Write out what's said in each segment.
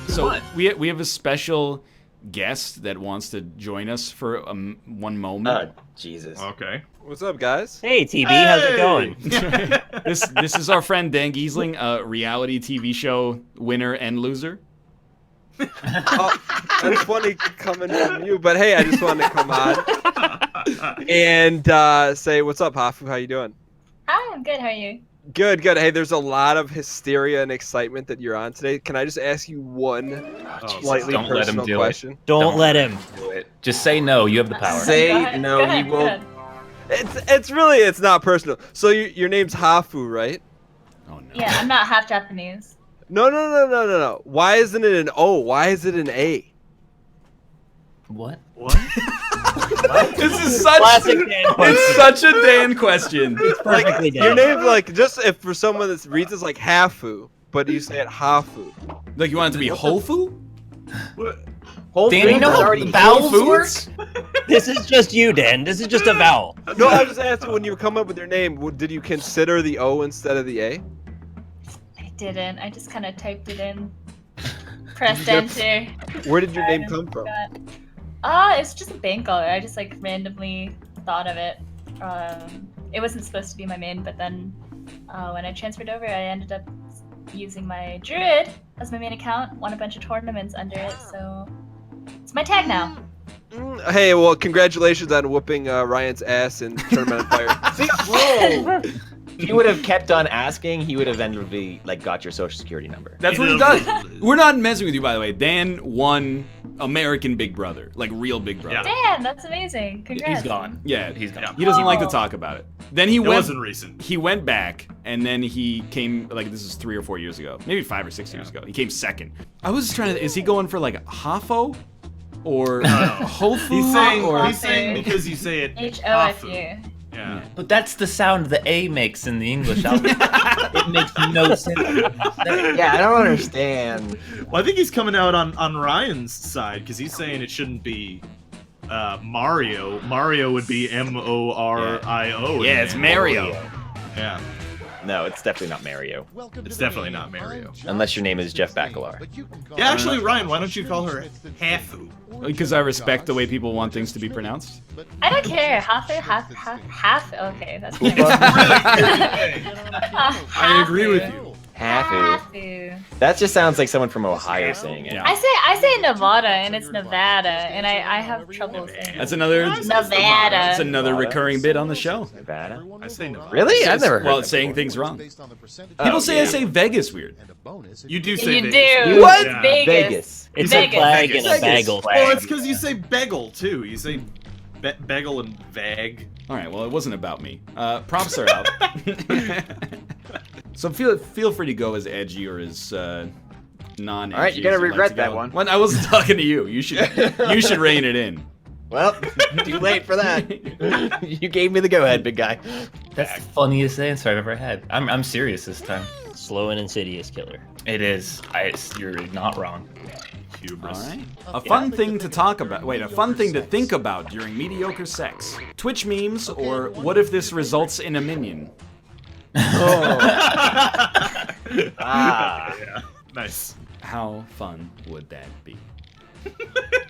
So we have a special guest that wants to join us for one moment. Oh, Jesus. Okay. What's up, guys? Hey, TB, how's it going? This is our friend Dan Giesling, a reality TV show winner and loser. Oh, that's funny coming from you, but hey, I just wanted to come on and say what's up, Hafu. How you doing? Hi, I'm good. How are you? Good, good. Hey, there's a lot of hysteria and excitement that you're on today. Can I just ask you one slightly Don't let him personal do question? it. Don't let him. Do it. Just say no. You have the power. Say no, he won't. It's not personal. So your name's Hafu, right? Oh no. Yeah, I'm not half Japanese. No. Why isn't it an O? Why is it an A? What? What? This is such Classic Dan it's such a Dan question. Perfectly Dan. Your name's like, just if for someone that reads this like Hafu, but you say it Hafu. Like you want it to be Hofu? What? Dan, you know how already vowels Whole work? Foods? This is just you, Dan. This is just a vowel. No, I was just asking when you come up with your name, did you consider the O instead of the A? I didn't. I just kind of typed it in. Pressed enter. Where did your name come from? It's just a bank color. I just like randomly thought of it. It wasn't supposed to be my main, but then when I transferred over, I ended up using my Druid as my main account. Won a bunch of tournaments under it, so it's my tag now. Hey, well, congratulations on whooping Ryan's ass in Tournament of Fire. See, whoa! If you would have kept on asking, he would have eventually like got your social security number. That's what he does. We're not messing with you, by the way. Dan won American Big Brother, like real Big Brother. Yeah. Damn, that's amazing. Congrats. He's gone. Yeah, He's gone. he doesn't like to Oh. talk about it. Then he It went. wasn't recent. He went back, and then he came. Like this is 3 or 4 years ago, maybe 5 or 6 years ago. He came second. I was trying to. Is he going for like HAFU or Hofu? He's saying because you say it. HOFU. Yeah. But that's the sound the A makes in the English alphabet. It makes no sense. Yeah, I don't understand. Well, I think he's coming out on Ryan's side because he's saying it shouldn't be Mario. Mario would be Morio. Yeah, it's Mario. Yeah. No, it's definitely not Mario. It's definitely not Mario. Unless your name is Jeff Bacalar. Yeah, actually, Ryan, why don't you call her Hafu? Because I respect the way people want things to be pronounced. I don't care. Half. Okay, that's fine. I agree with you. HAFU. HAFU. That just sounds like someone from Ohio saying it. Yeah. I say Nevada and it's Nevada, and I have trouble saying it. That's another. Nevada. That's another recurring bit on the show. Nevada? I say no. Really? I've never heard Well, that saying before. things wrong. Oh, People say I yeah. say Vegas weird. You do say You Vegas. do. What? Yeah. Vegas. Vegas. It's Vegas. a flag and a Vegas. bagel. Well, it's because you say bagel too. You say bagel and vag. All right. Well, it wasn't about me. Props are out. So feel free to go as edgy or as non-edgy. All right, you're gonna as you'd like regret to that go. one. Well, I wasn't talking to you. You should rein it in. Well, too late for that. You gave me the go-ahead, big guy. That's the funniest answer I've ever had. I'm serious this time. Slow and insidious killer. It is. You're not wrong. All Hubris. right. A fun thing to talk about. Wait, a fun thing to think about during mediocre sex. Twitch memes or what if this results in a minion? Ah, Yeah. Nice. How fun would that be?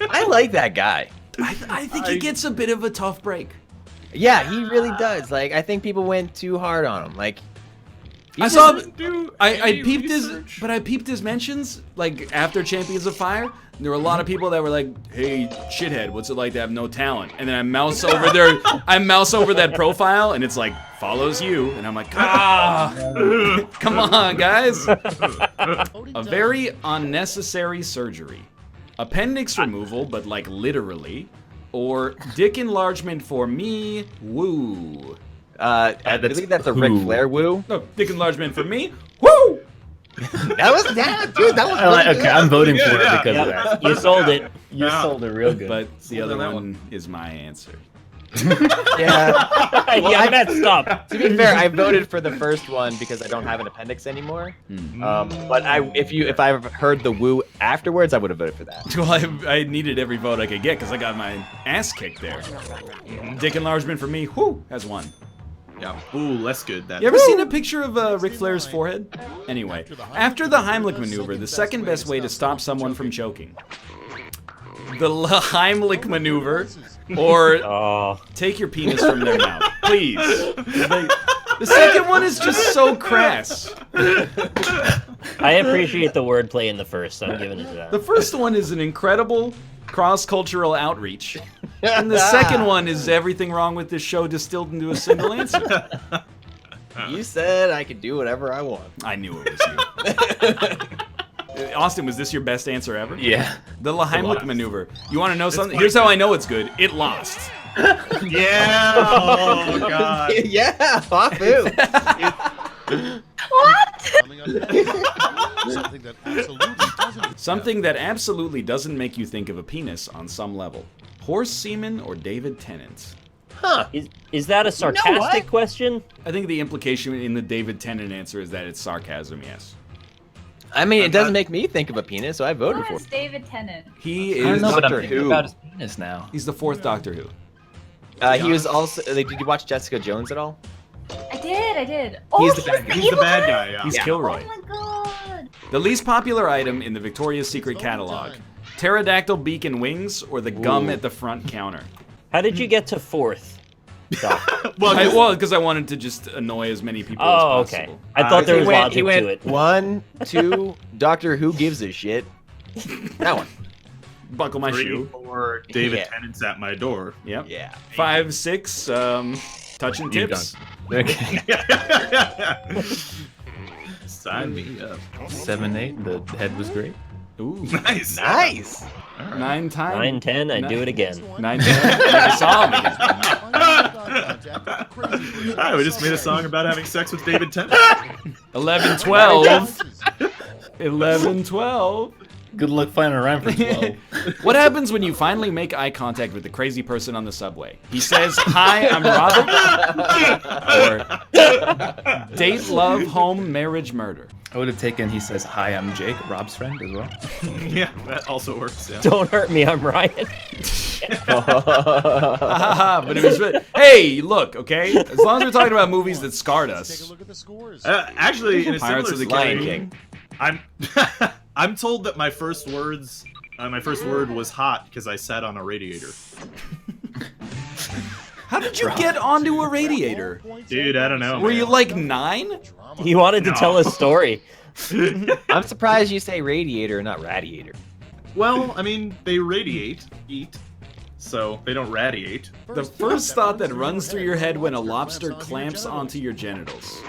I like that guy. I think he gets a bit of a tough break. Yeah, he really does. Like, I think people went too hard on him. Like, I saw. Do I any peeped his, research? but I peeped his mentions like after Champions of Fire. There were a lot of people that were like, "Hey, shithead, what's it like to have no talent?" And then I mouse over there, I mouse over that profile, and it's like follows you, and I'm like, ah, come on, guys. A very unnecessary surgery, appendix removal, but like literally, or dick enlargement for me, woo. I believe that's a Ric who? Flair woo. No, dick enlargement for me, woo. That was dude. That was Okay, I'm voting for it Yeah. because of that. You sold it. You sold it real good. But the Sold other on that one is my answer. Yeah. Yeah, Matt, stop. To be fair, I voted for the first one because I don't have an appendix anymore. But if I've heard the woo afterwards, I would have voted for that. Well, I needed every vote I could get because I got my ass kicked there. Dick enlargement for me, whoo, has won. Yeah. Ooh, less good. That. You ever seen a picture of Ric Flair's forehead? Anyway, after the Heimlich maneuver, the second best way to stop someone from choking. The Heimlich maneuver, or take your penis from their mouth. Please. The second one is just so crass. I appreciate the wordplay in the first, so I'm giving it to that. The first one is an incredible cross-cultural outreach. And the second one is everything wrong with this show distilled into a single answer. You said I could do whatever I want. I knew it was you. Austin, was this your best answer ever? Yeah. The Heimlich maneuver. You want to know something? Here's how I know it's good. It lost. Yeah. Oh god. Yeah, HAFU. Something that absolutely doesn't make you think of a penis on some level. Horse semen or David Tennant? Huh. Is that a sarcastic question? I think the implication in the David Tennant answer is that it's sarcasm, yes. I mean, it doesn't make me think of a penis, so I voted for Who is it. David Tennant? He I don't is know, but I'm Doctor thinking Who. about his penis now. he's the fourth Doctor Who. He was also. Did you watch Jessica Jones at all? I did. Oh, He's the bad guy. He's the bad guy. Yeah. He's Yeah. Kilroy. Oh my god. The least popular item in the Victoria's Secret catalog. Pterodactyl beak and wings or the gum at the front counter? How did you get to fourth? Doc? Well, Because I wanted to just annoy as many people Oh, as okay. possible. I thought there was he logic went to it. 1, 2, Doctor Who gives a shit. That one. Buckle my 3, shoe. 4, David Yeah. Tennant's at my door. Yep. Yeah. 5, 6, touching You tips. Okay. Sign me up. 7, 8. The head was great. Ooh. Nice. Nice. 9 times. 9, 10, I'd do it again. 9, 10. Never saw him again. Alright, we just made a song about having sex with David Tennant. 11, 12. 11, 12. Good luck finding a rhyme for 12. What happens when you finally make eye contact with the crazy person on the subway? He says, "Hi, I'm Robert." Or date, love, home, marriage, murder. I would have taken, he says, "Hi, I'm Jake," Rob's friend as well. Yeah, that also works. Yeah. Don't hurt me, I'm Ryan. But it was really, hey, look, okay? As long as we're talking about movies that scarred us. Actually, in a Pirates similar of the Lion story, King. I'm I'm told that my first word was hot because I sat on a radiator. How did you get onto a radiator? Dude, I don't know. Were man. you like 9? He wanted to tell a story. I'm surprised you say radiator, not radiator. Well, I mean, they radiate, eat, so they don't radiate. The first thought that runs through your head when a lobster clamps onto your genitals.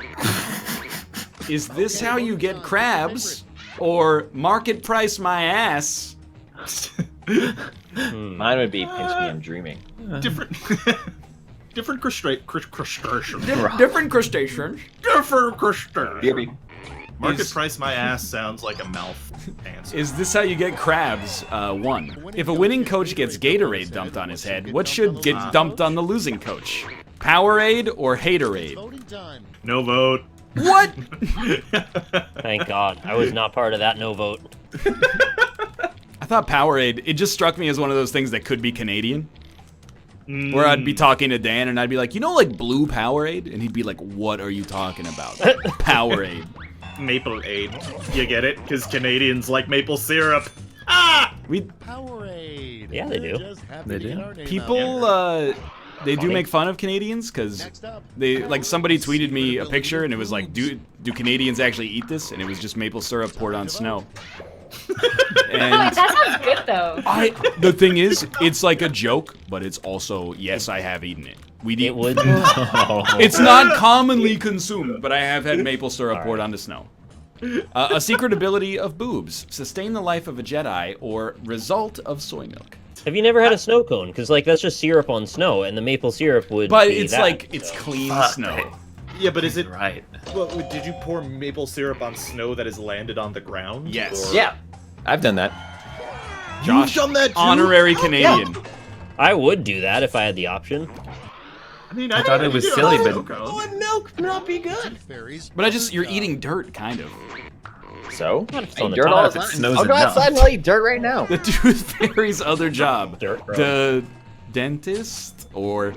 Is this how you get crabs? Or market price my ass? Mine would be pinch me, I'm dreaming. Different, different crustaceans. Different crustaceans. Different crustaceans. Market Is- price my ass sounds like a mouth answer. Is this how you get crabs? 1. If a winning coach gets Gatorade dumped on his head, what should get dumped on the losing coach? Powerade or Haterade? No vote. What? Thank God. I was not part of that no vote. I thought Powerade, it just struck me as one of those things that could be Canadian. Where I'd be talking to Dan and I'd be like, you know, like blue Powerade? And he'd be like, what are you talking about? Powerade. Maple aid. You get it? Because Canadians like maple syrup. Ah! Yeah, they do. They do. People, they do make fun of Canadians because they, like, somebody tweeted me a picture and it was like, do Canadians actually eat this? And it was just maple syrup poured on snow. And That sounds good though. the thing is, it's like a joke, but it's also, yes, I have eaten it. We'd eat. It would. It's not commonly consumed, but I have had maple syrup poured onto snow. A secret ability of boobs: sustain the life of a Jedi, or result of soy milk. Have you never had a snow cone? Because like that's just syrup on snow, and the maple syrup would. But be it's that, like it's so. clean snow. Yeah, but is it Right. Well, did you pour maple syrup on snow that has landed on the ground? Yes. Or- Yeah, I've done that. Josh, done that too? honorary Canadian. I would do that if I had the option. I mean, I thought it was silly, but Would milk not be good? But you're eating dirt, kind of. So? Not if it's I on eat the dirt top. all If the it time. snows I'll go enough. outside and I'll eat dirt right now. The Tooth Fairy's other job: Dirt, bro. the dentist or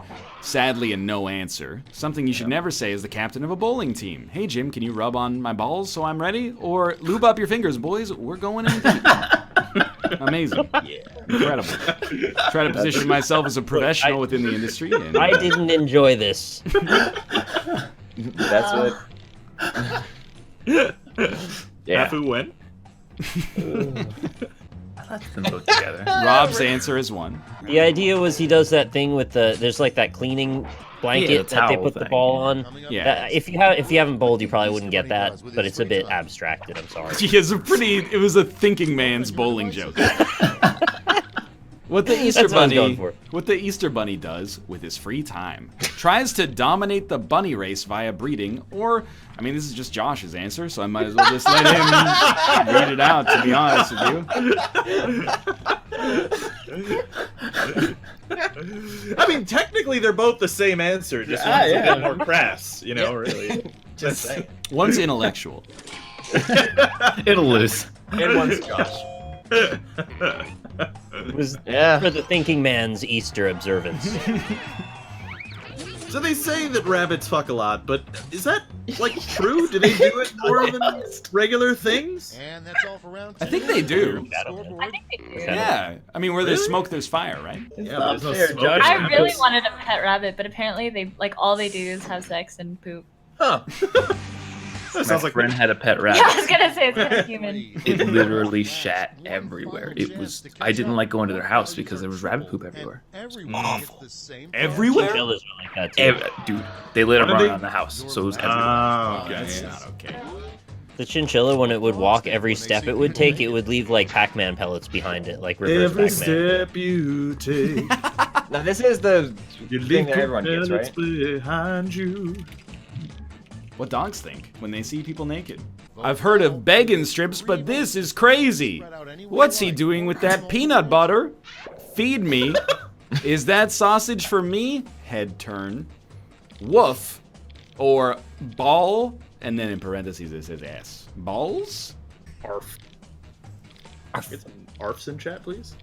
Sadly, a no answer. Something you should never say as the captain of a bowling team. Hey, Jim, can you rub on my balls so I'm ready? Or lube up your fingers, boys. We're going in deep. Amazing. Yeah. Incredible. Try to position myself as a professional within the industry. And, I didn't enjoy this. That's what. Yeah. HAFU win. Let's them both together. Rob's answer is 1. The idea was he does that thing with there's like that cleaning blanket the that they towel put the thing, ball yeah. on. Yeah. If you haven't bowled, you probably wouldn't get that, but it's a bit abstracted. I'm sorry. It was a thinking man's bowling joke. What the Easter That's what I was going Bunny, for. what the Easter Bunny does with his free time, tries to dominate the bunny race via breeding, or, I mean, this is just Josh's answer, so I might as well just let him read it out, to be honest with you. I mean, technically they're both the same answer, just one's a bit more crass, you know, really. Just saying. One's intellectual. It'll lose. And one's Josh. It was Yeah. for the thinking man's Easter observance. So they say that rabbits fuck a lot, but is that, like, true? Do they do it more than regular things? And that's all for round I think they do. I think they do. Yeah. I mean, where there's smoke, there's fire, right? Yeah, but there's no fair, smoke. Josh. I really wanted a pet rabbit, but apparently all they do is have sex and poop. Huh. That My sounds like friend had a pet rabbit. Yeah, I was gonna say it's kind of human. It literally shat everywhere. I didn't like going to their house because there was rabbit poop everywhere. Awful. Everywhere? Chinchillas are like that too. Dude, they lit a What are run they- on the house, so it was everywhere. Oh, Okay, okay. that's not okay. The chinchilla, when it would walk, every step it would take, it would leave like Pac-Man pellets behind it, like reverse Every Pac-Man. step you take, Now this is the you thing leave that everyone gets, right? behind you. What dogs think when they see people naked. I've heard of begging strips, but this is crazy. What's he doing with that peanut butter? Feed me. Is that sausage for me? Head turn. Woof. Or ball. And then in parentheses it says ass. Balls? Arf. Get some arfs in chat, please.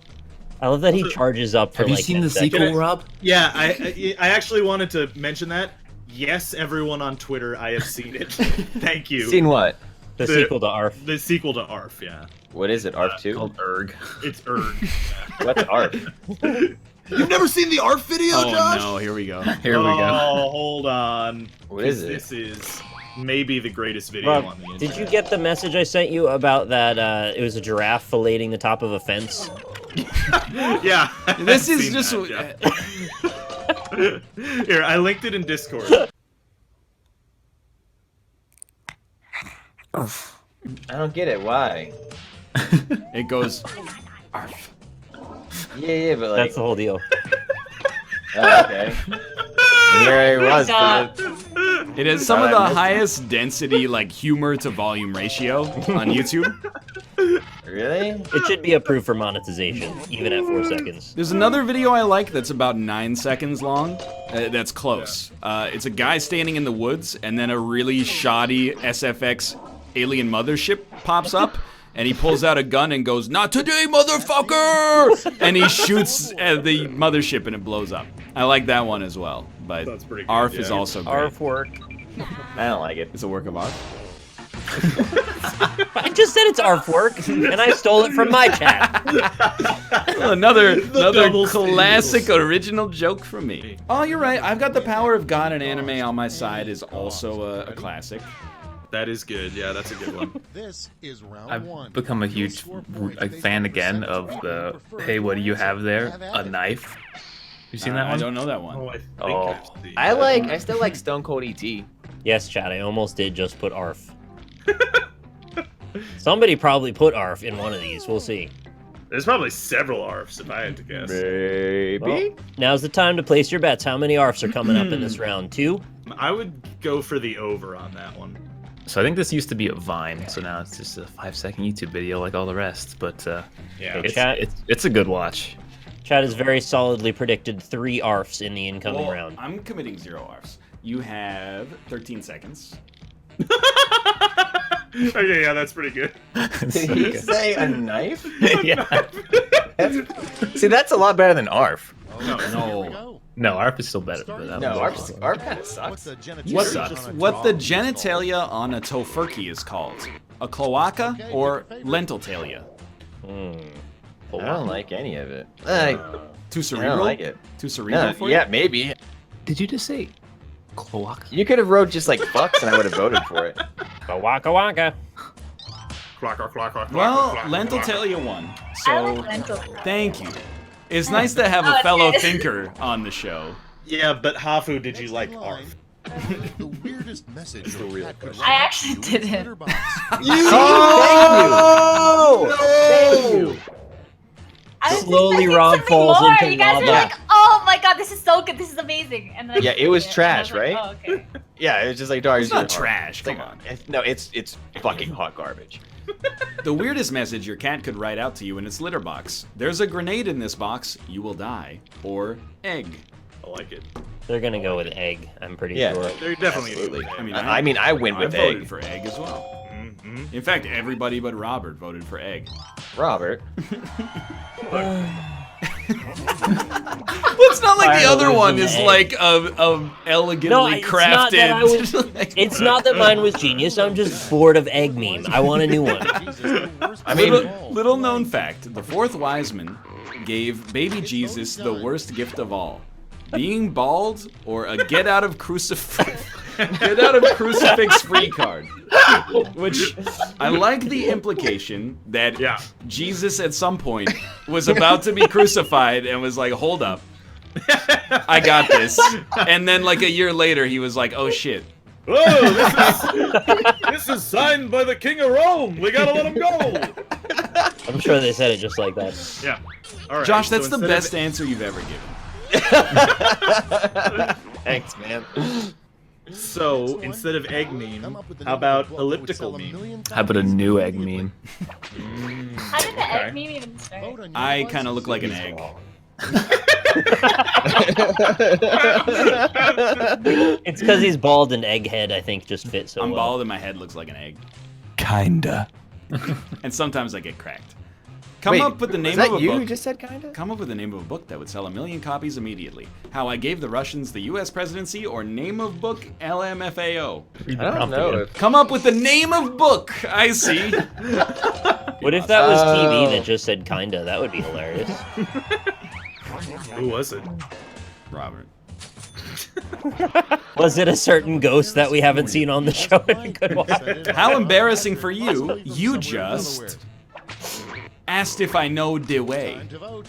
I love that he charges up for Have you like seen 10 the seconds. sequel, Rob? Yeah, I actually wanted to mention that. Yes, everyone on Twitter, I have seen it. Thank you. Seen what? The sequel to ARF. The sequel to ARF, yeah. What is it? ARF 2? Called Erg. It's Erg. What's ARF? You've never seen the ARF video, Oh Josh? no, here we go. Here we go. Oh, hold on. What is 'Cause it? This is maybe the greatest video Rob, on the internet. did you get the message I sent you about that it was a giraffe filleting the top of a fence? Yeah. This I've is seen just. that, yeah. Here, I linked it in Discord. I don't get it. Why? It goes. Arf. Yeah, but like. That's the whole deal. Oh, okay. And here I was. Stop. It has some of the I missed it. highest density, like humor to volume ratio on YouTube. Really? It should be approved for monetization, even at 4 seconds. There's another video I like that's about 9 seconds long. That's close. It's a guy standing in the woods, and then a really shoddy SFX alien mothership pops up, and he pulls out a gun and goes, "Not today, motherfucker!" And he shoots at the mothership, and it blows up. I like that one as well. But That's pretty good, ARF yeah. is also great. ARF work. I don't like it. It's a work of art. I just said it's ARF work, and I stole it from my chat. Another double classic original joke from me. Oh, you're right. I've got the power of God and anime on my side is also a classic. That is good. Yeah, that's a good one. This is round one. I've become a huge fan again of the, hey, what do you have there? A knife. You seen that I one? don't know that one. Oh, I think Oh, I've seen I still like Stone Cold ET. Yes, chat, I almost did just put ARF. Somebody probably put ARF in one of these. We'll see. There's probably several ARFs if I had to guess. Maybe. Well, now's the time to place your bets. How many ARFs are coming up in this round? 2? I would go for the over on that one. So I think this used to be a Vine, so now it's just a 5-second YouTube video like all the rest. But Yeah. it's a good watch. Chat has very solidly predicted 3 ARFs in the incoming Well, round. I'm committing 0 ARFs. You have 13 seconds. Okay, yeah, that's pretty good. Did he say a knife? Yeah. See, that's a lot better than ARF. Oh, No. here we go. No, ARP is still better. But that No, one's ARP kind of sucks. What the genitalia on a tofurkey is called? A cloaca or lentiltalia? I don't like any of it. Too I cerebral? don't like it. Too cerebral No, for you? yeah, maybe. Did you just say cloaca? You could have wrote just like fucks and I would have voted for it. Waka waka. Well, lentiltalia won. I So, like lentil. thank you. It's nice to have Oh, a it's fellow good. thinker on the show. Yeah, but Hafu, did you like ARF? The weirdest message the real I actually didn't. Thank you! I was Slowly expecting Rob something falls more. into You guys lava. were like, "Oh my god, this is so good. This is amazing." And then I Yeah, it played was and I trash, like, right? Oh, okay. Yeah, it was just like, dog, It's not trash, come on. No, it's fucking hot garbage. The weirdest message your cat could write out to you in its litter box. There's a grenade in this box, you will die. Or egg. I like it. They're gonna go with egg. I'm pretty Yeah. sure. They're definitely Absolutely. I mean, I win I with voted egg. for egg as well. Mm-hmm. In fact, everybody but Robert voted for egg. Robert. Well, it's not like the Fire other was one an is egg. like a elegantly No, it's not that I was. crafted. It's not that mine was genius. I'm just bored of egg meme. I want a new one. I mean, Little known fact: the fourth Wiseman gave baby Jesus the worst gift of all: being bald or a get out of crucifix free card. Which I like the implication that Jesus at some point was about to be crucified and was like, "Hold up, I got this," and then like a year later he was like, "Oh shit." Oh, this is signed by the King of Rome. We gotta let him go. I'm sure they said it just like that. Yeah. All right. Josh, that's so the instead best answer you've ever given. thanks, man. So instead of egg meme, how about elliptical meme? How about a new egg meme? How did the egg meme even start? I kind of look like an egg. It's because he's bald and egghead. I think just fits so I'm well. bald and my head looks like an egg. Kinda. And sometimes I get cracked. Come Wait, up with the name is that of a you book. who just said kinda? Come up with the name of a book that would sell 1 million copies immediately. How I Gave the Russians the U.S. Presidency, or name of book LMFAO. I don't know if... Come up with the name of book. I see. What if that was TV that just said kinda? That would be hilarious. Who was it? Robert. Was it a certain ghost that we haven't seen on the show in a good while? How embarrassing for you. You just asked if I know the way,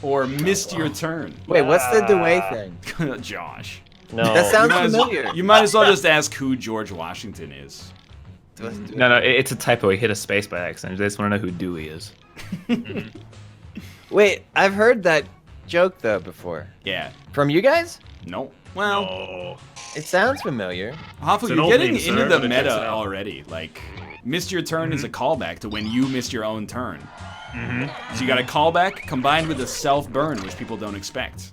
or missed your turn. Wait, what's the delay thing? Josh. No. That sounds You might as- familiar. You might as well just ask who George Washington is. No, it's a typo. He hit a space by accident. They just want to know who Dewey is. Wait, I've heard that joke though before. Yeah. From you guys? No. Well, Oh. It sounds familiar. Hafu, It's an you're old getting meme, sir, into the but it checks it meta out. already. Like, missed your turn is a callback to when you missed your own turn. So you got a callback combined with a self-burn, which people don't expect.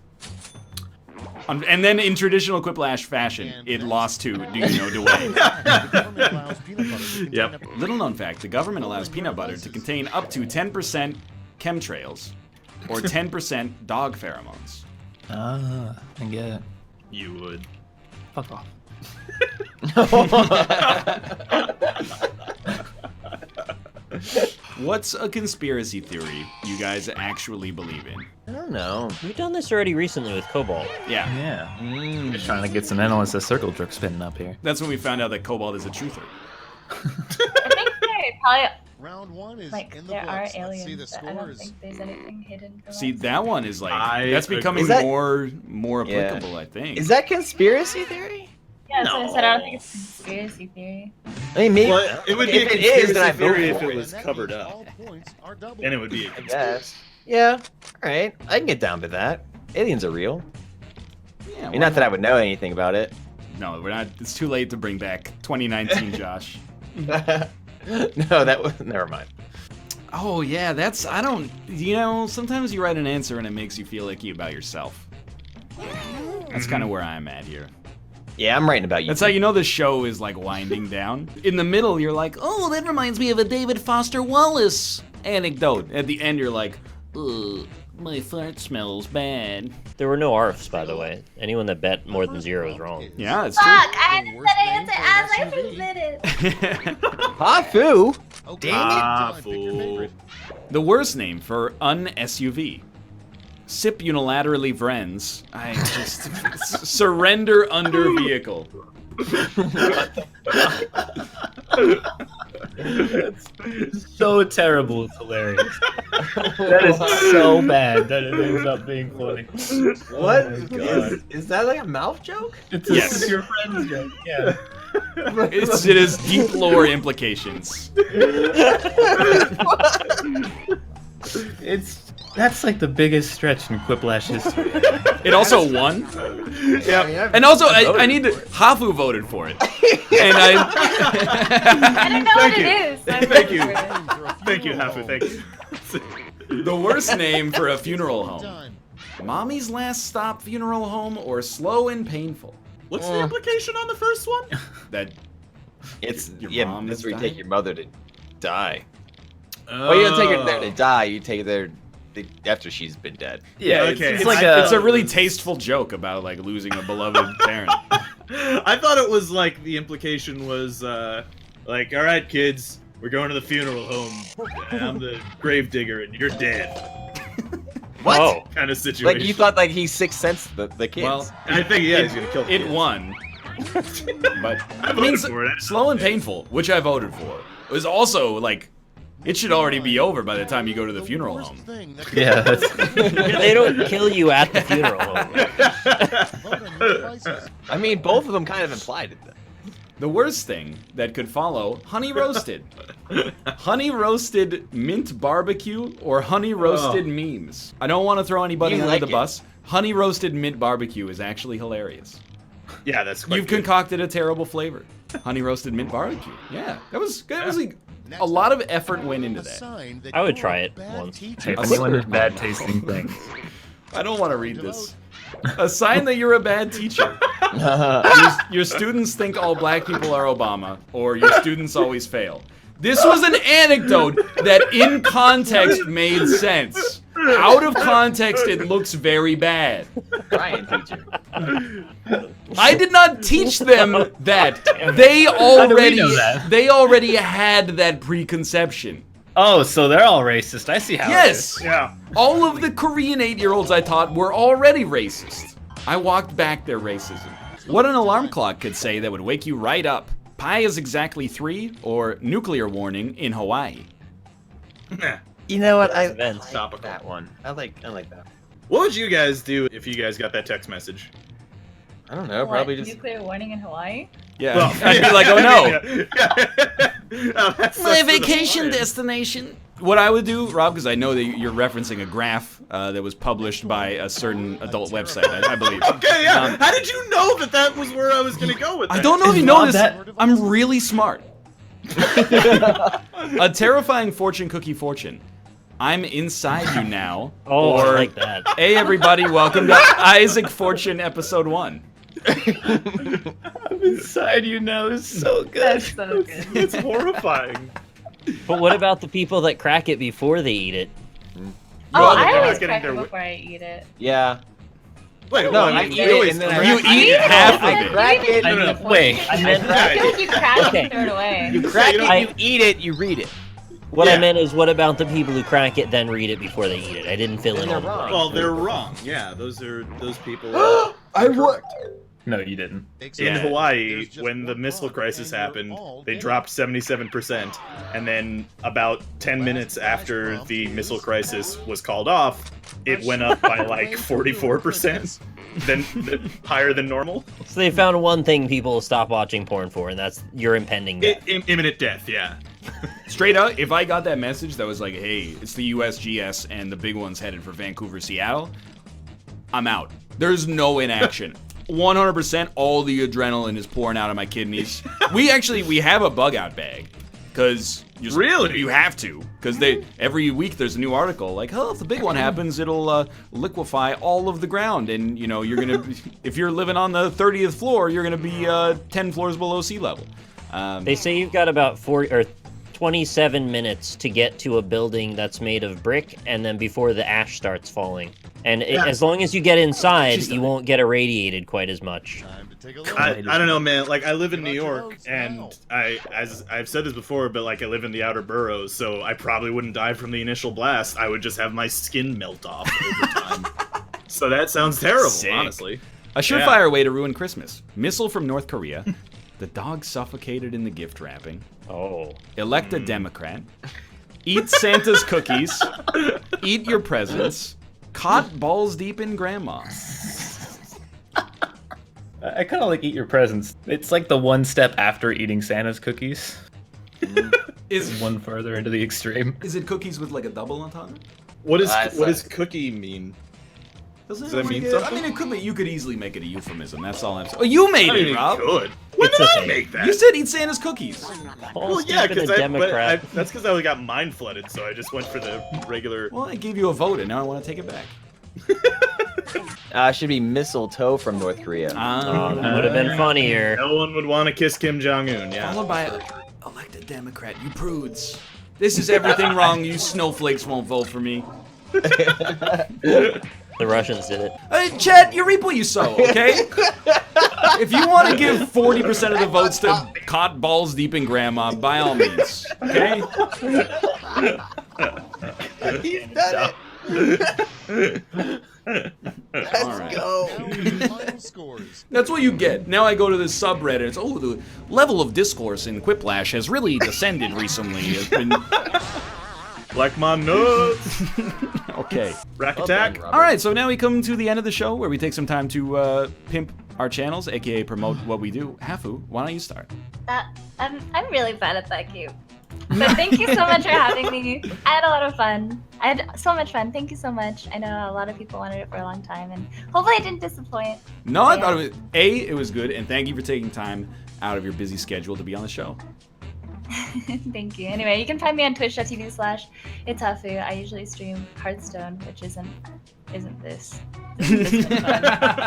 And then in traditional Quiplash fashion, it lost to Do You Know the Way? Yep. Little known fact, the government allows peanut butter to contain up to 10% chemtrails or 10% dog pheromones. Ah, I get it. You would. Fuck off. What's a conspiracy theory you guys actually believe in? I don't know. We've done this already recently with Cobalt. Yeah, Yeah. Just trying to get some NLSS circle jerk spinning up here. that's when we found out that Cobalt is a truther. I think there probably Round one is like in the there are books. Let's see the aliens, but I don't scores. think there's anything hidden. From See, us. that one is like, I that's becoming agree. Is that- more Yeah. applicable, I think. Is that conspiracy theory? Yeah, so I said I don't think it's a conspiracy theory. I mean, maybe. Well, it would be a if it is, then I conspiracy theory vote if for it was And that covered means up. all points are doubled. Then it would be a I conspiracy. guess. Yeah. All right. I can get down with that. Aliens are real. Yeah, I mean, not that I would know anything about it. No, we're not. It's too late to bring back 2019, Josh. No, that was. Never mind. Oh yeah, that's. I don't. You know, sometimes you write an answer and it makes you feel icky about yourself. That's kind of where I'm at here. Yeah, I'm writing about you. That's how you know the show is like winding down. In the middle, you're like, oh, that reminds me of a David Foster Wallace anecdote. At the end, you're like, ugh, My fart smells bad. There were no ARFs, by the way. Anyone that bet more than 0 is wrong. Yeah, it's Fuck! true. I had to answer as I submitted. HAFU? HAFU. The worst name for un-SUV. Sip unilaterally Vrens. I just surrender under vehicle. It's so terrible, it's hilarious. That is so bad that it ends up being funny. What? Oh my God. Is that like a mouth joke? It's Yes. your friend's joke, yeah. It has deep lore implications. That's like the biggest stretch in Quiplash history. It also won. Yeah. And also, I need to. Hafu voted for it. And I don't know what you. it is. So I'm Thank you. for it. Thank you, Hafu. Thank you. the worst name for a funeral home. Mommy's Last Stop Funeral Home or Slow and Painful? What's the implication on the first one? That It's Your mom that's has where you died? take your mother to die. Well, you don't take her there to die. You take her there after she's been dead. Yeah, it's, okay. it's It's like a- a really tasteful joke about like losing a beloved parent. I thought it was like the implication was like, all right, kids, we're going to the funeral home. I'm the grave digger, and you're dead. What? Oh. Kind of situation. Like you thought like he Sixth Sense the kids. Well, I think he's gonna kill the it kids. won. But I I mean, voted for it. Slow and Painful, which I voted for, was also like, it should already be over by the time you go to the funeral home. Yeah, that's... They don't kill you at the funeral home. I mean, both of them kind of implied it. The worst thing that could follow, honey roasted. Honey roasted mint barbecue or honey roasted memes. I don't want to throw anybody You under like the it. bus. Honey roasted mint barbecue is actually hilarious. Yeah, that's quite You've good. concocted a terrible flavor. Honey roasted mint barbecue. Yeah, that was a lot of effort went into that. I would try it once. Hey, if anyone has bad tasting things. I don't want to read this. A sign that you're a bad teacher. Your students think all black people are Obama, or your students always fail. This was an anecdote that in context made sense. Out of context, it looks very bad. Ryan teacher. I did not teach them that. They already, know that? they already had that preconception. Oh, so they're all racist. I see how it is. Yes. Yeah. All of the Korean 8-year-olds I taught were already racist. I walked back their racism. What an alarm clock could say that would wake you right up. Pi is exactly 3, or nuclear warning in Hawaii. You know what? I Events. like Topical. that one. I like that. What would you guys do if you guys got that text message? I don't know. What, Probably just. nuclear warning in Hawaii? Yeah, I'd be like, oh no. Oh, that's My the vacation point. destination. What I would do, Rob, because I know that you're referencing a graph that was published by a certain adult website, I believe. Okay, yeah. Um, How did you know that that was where I was gonna go with that? I don't know if you Is know Rob this. that- I'm really smart. A terrifying fortune cookie fortune. I'm inside you now. Oh, or, I like that. Hey everybody, welcome to Isaac Fortune episode 1. I'm inside you now is so good. That's so good. It's horrifying. But what about the people that crack it before they eat it? Oh, Well, they're I not always getting crack their it wi- before I eat it. Yeah. Wait, No, what? I You eat it always and then I- crack You it? eat half I of it. Crack it. I mean, wait. I meant, I feel like you crack it and throw it away. You crack you it. don't- You eat it. You read it. what I Yeah. meant is, what about the people who crack it then read it before they eat it? I didn't fill Then in all they're the wrong. blanks. Well, they're wrong. Yeah, those people. I would. No, you didn't. In Hawaii, when the missile crisis happened, they dropped 77%, and then about 10 minutes after the missile crisis was called off, it went up by like 44%, then higher than normal. So they found one thing people will stop watching porn for, and that's your impending death. Imminent death, yeah. Straight up, if I got that message that was like, hey, it's the USGS and the big one's headed for Vancouver, Seattle, I'm out. There's no inaction. 100% all the adrenaline is pouring out of my kidneys. We have a bug out bag. Because Really? You have to. Because every week there's a new article like, oh, if the big one happens, it'll liquefy all of the ground. And, you know, you're going to, if you're living on the 30th floor, you're going to be 10 floors below sea level. They say you've got about 20 27 minutes to get to a building that's made of brick, and then before the ash starts falling. And as long as you get inside, you won't get irradiated quite as much. I don't know, man. Like, I live in New York, and as I've said this before, but like I live in the outer boroughs, so I probably wouldn't die from the initial blast. I would just have my skin melt off over time. So that sounds terrible, honestly. A surefire way to ruin Christmas. Missile from North Korea. The dog suffocated in the gift wrapping. Oh. Elect a Democrat. Eat Santa's cookies. Eat your presents. Caught balls deep in grandma. I kind of like eat your presents. It's like the one step after eating Santa's cookies. Is one further into the extreme. Is it cookies with like a double on top? What does cookie mean? Does that mean something? I mean, it could be. You could easily make it a euphemism. That's all I'm saying. Oh, you made it, Rob. Could. When did I make that? You said eat Santa's cookies. Well, yeah, because that's because I got mind flooded, so I just went for the regular. Well, I gave you a vote, and now I want to take it back. Should be mistletoe from North Korea. That would have been funnier. No one would want to kiss Kim Jong-un, yeah. Followed by elect a Democrat, you prudes. This is everything wrong. You snowflakes won't vote for me. The Russians did it. Chet, you reap what you sow, okay? If you want to give 40% of the votes to caught balls deep in grandma, by all means, okay? He's done it. Let's go. Scores. That's what you get. Now I go to this subreddit. It's, oh, the level of discourse in Quiplash has really descended recently. It's been... Like my nuts. Okay. Rack attack. All right, so now we come to the end of the show where we take some time to pimp our channels, aka promote what we do. HAFU, why don't you start? I'm really bad at that game. So thank you so much for having me. I had a lot of fun. I had so much fun. Thank you so much. I know a lot of people wanted it for a long time, and hopefully I didn't disappoint. No, I thought it was good, and thank you for taking time out of your busy schedule to be on the show. Thank you. Anyway, you can find me on twitch.tv/it's HAFU. I usually stream Hearthstone, which isn't this.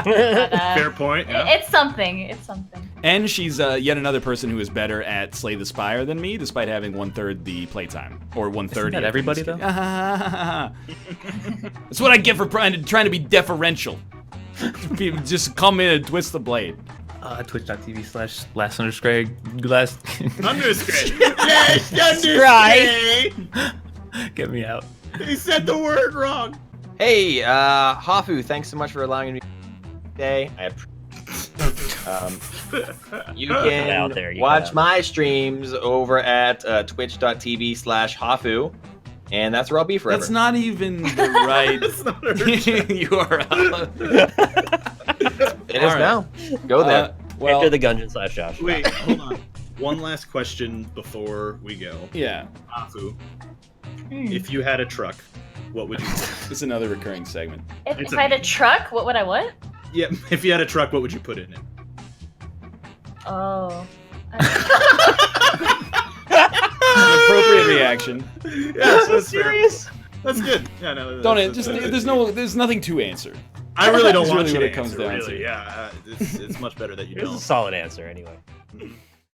Fair point. Yeah. It's something. It's something. And she's yet another person who is better at Slay the Spire than me, despite having 1/3 the playtime, or 1/30. Isn't that everybody though? That's what I get for trying to be deferential. People just come in and twist the blade. Twitch.tv/last_. Get me out. He said the word wrong. Hey, HAFU, thanks so much for allowing me today. You can watch my streams over at twitch.tv/HAFU, and that's where I'll be forever. That's not even the right URL. It is now. Go there. Well, Enter the Gungeon/Josh. Wait, hold on. One last question before we go. Yeah. HAFU, if you had a truck, what would you put? It's another recurring segment. If I had a truck, what would I want? Yeah, if you had a truck, what would you put in it? Oh. Appropriate reaction. Yeah, so serious. That's good. Yeah, no. There's nothing to answer. I really don't That's want really you what to it comes answer, down really. to. Yeah, it's much better that you It's don't. a solid answer anyway.